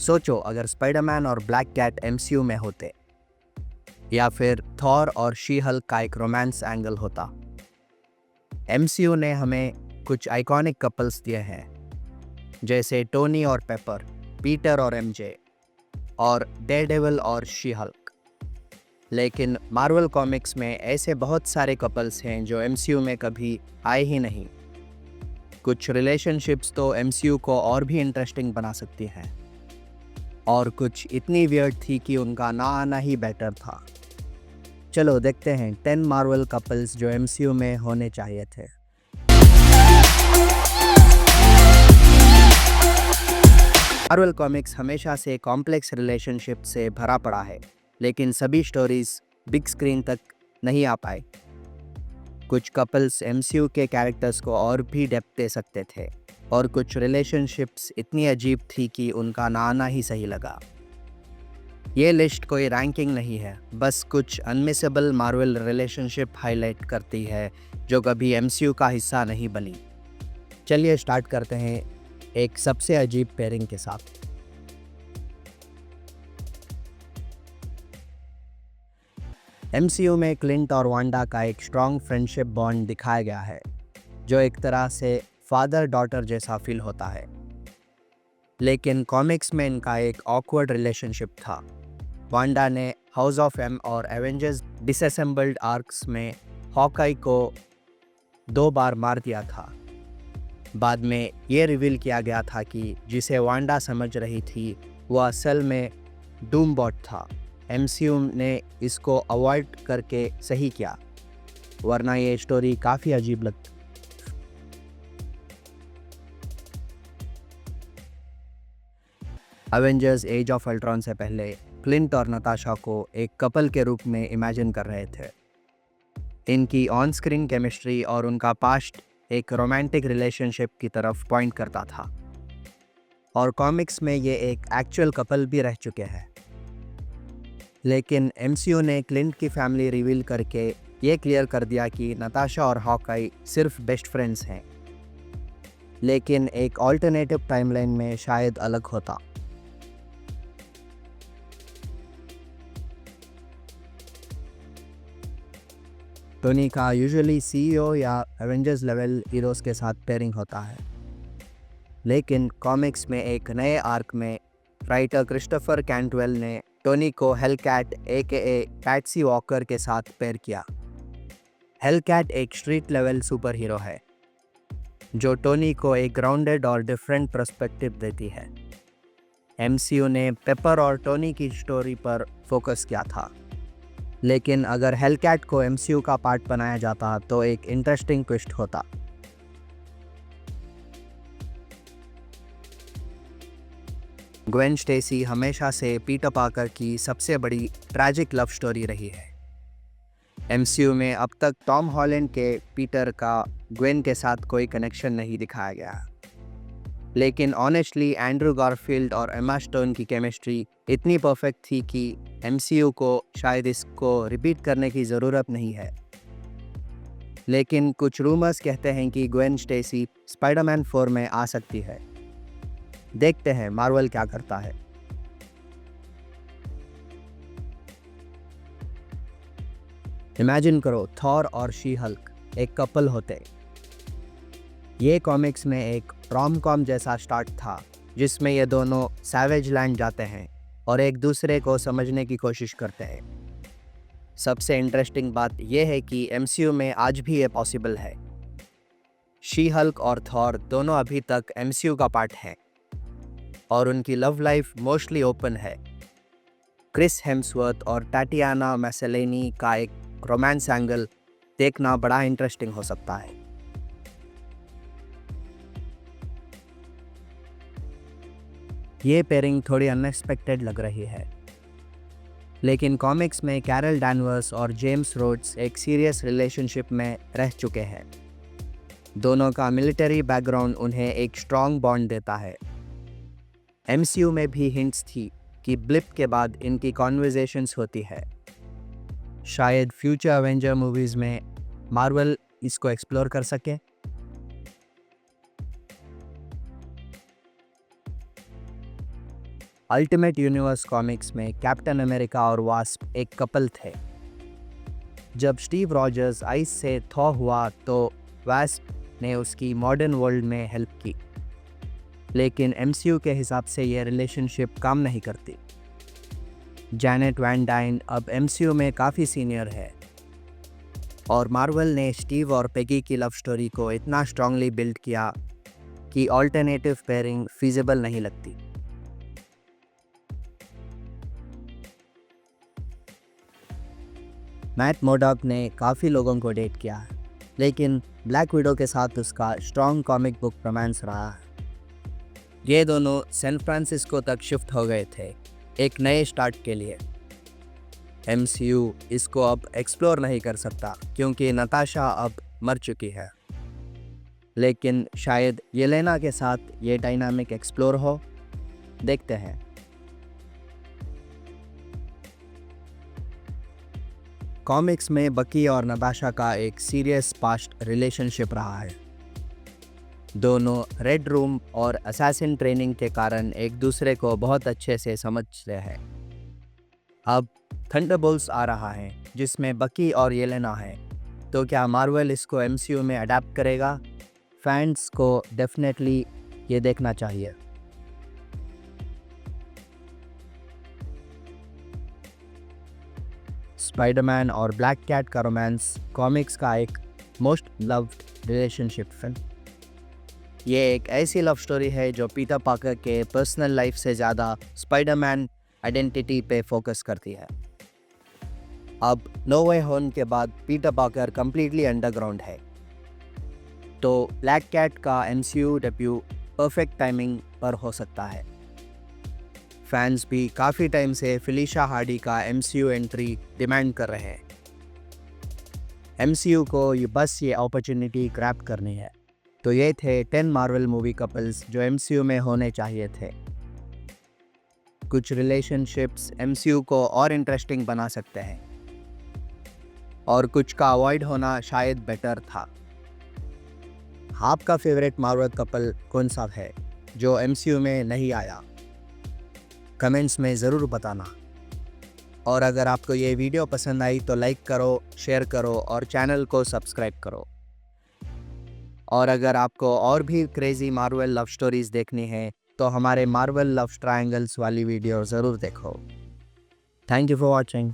सोचो अगर स्पाइडरमैन और ब्लैक कैट एमसीयू में होते, या फिर थॉर और शी हल्क का एक रोमांस एंगल होता। एमसीयू ने हमें कुछ आइकॉनिक कपल्स दिए हैं, जैसे टोनी और पेपर, पीटर और एमजे, और डेयरडेविल और शी हल्क। लेकिन मार्वल कॉमिक्स में ऐसे बहुत सारे कपल्स हैं जो एमसीयू में कभी आए ही नहीं। कुछ रिलेशनशिप्स तो एमसीयू को और भी इंटरेस्टिंग बना सकती हैं, और कुछ इतनी वियर्ड थी कि उनका ना आना ही बेटर था। चलो देखते हैं 10 मार्वल कपल्स जो एमसीयू में होने चाहिए थे। मार्वल कॉमिक्स हमेशा से कॉम्प्लेक्स रिलेशनशिप से भरा पड़ा है, लेकिन सभी स्टोरीज बिग स्क्रीन तक नहीं आ पाए। कुछ कपल्स एमसीयू के कैरेक्टर्स को और भी डेप्थ दे सकते थे, और कुछ रिलेशनशिप्स इतनी अजीब थी कि उनका ना आना ही सही लगा। ये लिस्ट कोई रैंकिंग नहीं है, बस कुछ अनमिसेबल मार्वल रिलेशनशिप हाईलाइट करती है जो कभी एमसीयू का हिस्सा नहीं बनी। चलिए स्टार्ट करते हैं एक सबसे अजीब पेयरिंग के साथ। एमसीयू में क्लिंट और वांडा का एक स्ट्रॉन्ग फ्रेंडशिप बॉन्ड दिखाया गया है, जो एक तरह से फादर डॉटर जैसा फील होता है। लेकिन कॉमिक्स में इनका एक ऑकवर्ड रिलेशनशिप था। वांडा ने हाउस ऑफ एम और एवेंजर्स डिसअसेंबल्ड आर्क्स में हॉकाई को 2 बार मार दिया था। बाद में ये रिवील किया गया था कि जिसे वांडा समझ रही थी वह असल में डूमबॉट था। एमसीयू ने इसको अवॉइड करके सही किया, वरना ये स्टोरी काफ़ी अजीब लगती। एवेंजर्स एज ऑफ अल्ट्रॉन से पहले क्लिंट और नताशा को एक कपल के रूप में इमेजिन कर रहे थे। इनकी ऑन स्क्रीन केमिस्ट्री और उनका पास्ट एक रोमांटिक रिलेशनशिप की तरफ पॉइंट करता था, और कॉमिक्स में ये एक एक्चुअल कपल भी रह चुके हैं। लेकिन एमसीयू ने क्लिंट की फैमिली रिवील करके ये क्लियर कर दिया कि नताशा और हॉकाई सिर्फ बेस्ट फ्रेंड्स हैं। लेकिन एक ऑल्टरनेटिव टाइमलाइन में शायद अलग होता। टोनी का यूजुअली सीईओ या एवेंजर्स लेवल हीरोज के साथ पेयरिंग होता है, लेकिन कॉमिक्स में एक नए आर्क में राइटर क्रिस्टोफर कैंटवेल ने टोनी को हेलकैट एकेए पैट्सी वॉकर के साथ पेयर किया। हेलकैट एक स्ट्रीट लेवल सुपर हीरो है जो टोनी को एक ग्राउंडेड और डिफरेंट पर्सपेक्टिव देती है। एमसीयू ने पेपर और टोनी की स्टोरी पर फोकस किया था, लेकिन अगर हेलकैट को एमसीयू का पार्ट बनाया जाता तो एक इंटरेस्टिंग ट्विस्ट होता। ग्वेन स्टेसी हमेशा से पीटर पार्कर की सबसे बड़ी ट्रैजिक लव स्टोरी रही है। एमसीयू में अब तक टॉम हॉलैंड के पीटर का ग्वेन के साथ कोई कनेक्शन नहीं दिखाया गया, लेकिन ऑनेस्टली एंड्रू गारफील्ड और एमा स्टोन की केमिस्ट्री इतनी परफेक्ट थी कि एमसीयू को शायद इसको रिपीट करने की ज़रूरत नहीं है। लेकिन कुछ रूमर्स कहते हैं कि ग्वेन स्टेसी स्पाइडरमैन 4 में आ सकती है। देखते हैं मार्वल क्या करता है। इमेजिन करो थॉर और शी हल्क एक कपल होते। ये कॉमिक्स में एक रॉम कॉम जैसा स्टार्ट था, जिसमें ये दोनों सैवेज लैंड जाते हैं और एक दूसरे को समझने की कोशिश करते हैं। सबसे इंटरेस्टिंग बात यह है कि एमसीयू में आज भी ये पॉसिबल है। शी हल्क और थॉर दोनों अभी तक एमसीयू का पार्ट हैं, और उनकी लव लाइफ मोस्टली ओपन है। क्रिस हेम्सवर्थ और टैटियाना मैसेलेनी का एक रोमांस एंगल देखना बड़ा इंटरेस्टिंग हो सकता है। ये पेयरिंग थोड़ी अनएक्सपेक्टेड लग रही है, लेकिन कॉमिक्स में कैरल डैनवर्स और जेम्स रोड्स एक सीरियस रिलेशनशिप में रह चुके हैं। दोनों का मिलिट्री बैकग्राउंड उन्हें एक स्ट्रॉन्ग बॉन्ड देता है। एमसीयू में भी हिंट्स थी कि ब्लिप के बाद इनकी कॉन्वर्सेशंस होती है। शायद फ्यूचर एवेंजर मूवीज़ में मार्वल इसको एक्सप्लोर कर सके। अल्टीमेट यूनिवर्स कॉमिक्स में कैप्टन अमेरिका और वास्प एक कपल थे। जब स्टीव रॉजर्स आइस से थॉ हुआ तो वास्प ने उसकी मॉडर्न वर्ल्ड में हेल्प की, लेकिन एमसीयू के हिसाब से ये रिलेशनशिप काम नहीं करती। जैनेट वैन डाइन अब एमसीयू में काफ़ी सीनियर है और मार्वल ने स्टीव और पेगी की लव स्टोरी को इतना स्ट्रांगली बिल्ड किया कि ऑल्टरनेटिव पेयरिंग फिजिबल नहीं लगती। मैट मोडॉक ने काफ़ी लोगों को डेट किया है, लेकिन ब्लैक विडो के साथ उसका स्ट्रॉन्ग कॉमिक बुक रोमांस रहा है। ये दोनों सैन फ्रांसिस्को तक शिफ्ट हो गए थे एक नए स्टार्ट के लिए। एमसीयू इसको अब एक्सप्लोर नहीं कर सकता क्योंकि नताशा अब मर चुकी है, लेकिन शायद येलेना के साथ ये डायनामिक एक्सप्लोर हो। देखते हैं। कॉमिक्स में बकी और नताशा का एक सीरियस पास्ट रिलेशनशिप रहा है। दोनों रेड रूम और असैसिन ट्रेनिंग के कारण एक दूसरे को बहुत अच्छे से समझते हैं। अब थंडरबोल्ट्स आ रहा है जिसमें बकी और येलेना है, तो क्या मार्वल इसको एमसीयू में अडैप्ट करेगा? फैंस को डेफिनेटली ये देखना चाहिए। स्पाइडरमैन और ब्लैक कैट का रोमांस कॉमिक्स का एक मोस्ट लव्ड रिलेशनशिप फिल्म। ये एक ऐसी लव स्टोरी है जो पीटर पार्कर के पर्सनल लाइफ से ज़्यादा स्पाइडरमैन आइडेंटिटी पे फोकस करती है। अब नो वे होम के बाद पीटर पार्कर कंप्लीटली अंडरग्राउंड है, तो ब्लैक कैट का एमसीयू डेब्यू परफेक्ट टाइमिंग पर हो सकता है। फैंस भी काफ़ी टाइम से फिलिशा हार्डी का एमसीयू एंट्री डिमांड कर रहे हैं। एमसीयू को बस ये अपॉर्चुनिटी ग्रैब करनी है। तो ये थे 10 मार्वल मूवी कपल्स जो एमसीयू में होने चाहिए थे। कुछ रिलेशनशिप्स एमसीयू को और इंटरेस्टिंग बना सकते हैं और कुछ का अवॉइड होना शायद बेटर था। आपका फेवरेट मार्वल कपल कौन सा है जो एमसीयू में नहीं आया? कमेंट्स में ज़रूर बताना। और अगर आपको ये वीडियो पसंद आई तो लाइक करो, शेयर करो और चैनल को सब्सक्राइब करो। और अगर आपको और भी क्रेजी मार्वल लव स्टोरीज देखनी है तो हमारे मार्वल लव ट्रायंगल्स वाली वीडियो ज़रूर देखो। Thank you for watching.